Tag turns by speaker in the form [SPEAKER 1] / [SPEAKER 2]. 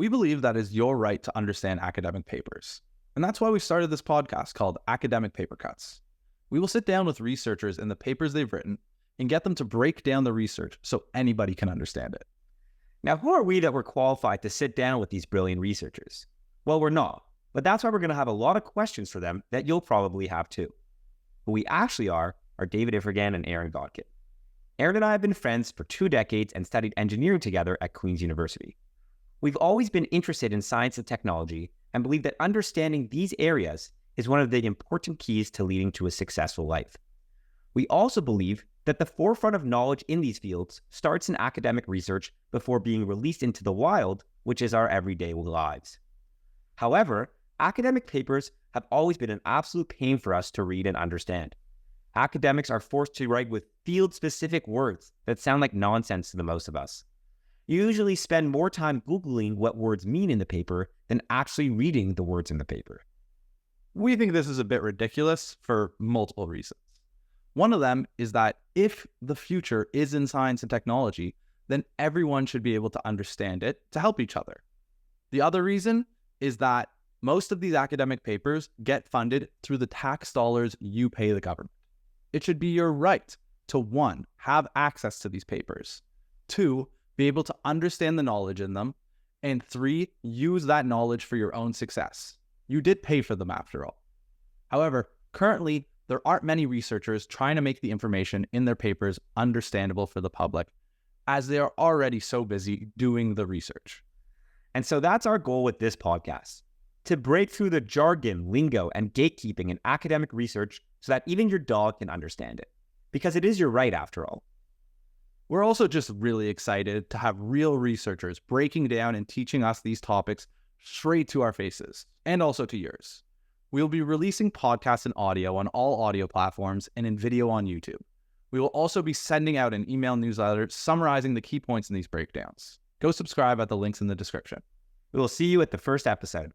[SPEAKER 1] We believe that is your right to understand academic papers. And that's why we started this podcast called Academic Paper Cuts. We will sit down with researchers in the papers they've written and get them to break down the research so anybody can understand it.
[SPEAKER 2] Now, who are we that we're qualified to sit down with these brilliant researchers? Well, we're not, but that's why we're going to have a lot of questions for them that you'll probably have too. Who we actually are David Ifergan and Aaron Gotkin. Aaron and I have been friends for 2 decades and studied engineering together at Queen's University. We've always been interested in science and technology and believe that understanding these areas is one of the important keys to leading to a successful life. We also believe that the forefront of knowledge in these fields starts in academic research before being released into the wild, which is our everyday lives. However, academic papers have always been an absolute pain for us to read and understand. Academics are forced to write with field-specific words that sound like nonsense to the most of us. You usually spend more time Googling what words mean in the paper than actually reading the words in the paper.
[SPEAKER 1] We think this is a bit ridiculous for multiple reasons. One of them is that if the future is in science and technology, then everyone should be able to understand it to help each other. The other reason is that most of these academic papers get funded through the tax dollars you pay the government. It should be your right to 1, have access to these papers, 2, be able to understand the knowledge in them, and 3, use that knowledge for your own success. You did pay for them after all. However, currently, there aren't many researchers trying to make the information in their papers understandable for the public, as they are already so busy doing the research.
[SPEAKER 2] And so that's our goal with this podcast, to break through the jargon, lingo, and gatekeeping in academic research so that even your dog can understand it. Because it is your right after all.
[SPEAKER 1] We're also just really excited to have real researchers breaking down and teaching us these topics straight to our faces, and also to yours. We'll be releasing podcasts and audio on all audio platforms and in video on YouTube. We will also be sending out an email newsletter summarizing the key points in these breakdowns. Go subscribe at the links in the description.
[SPEAKER 2] We will see you at the first episode.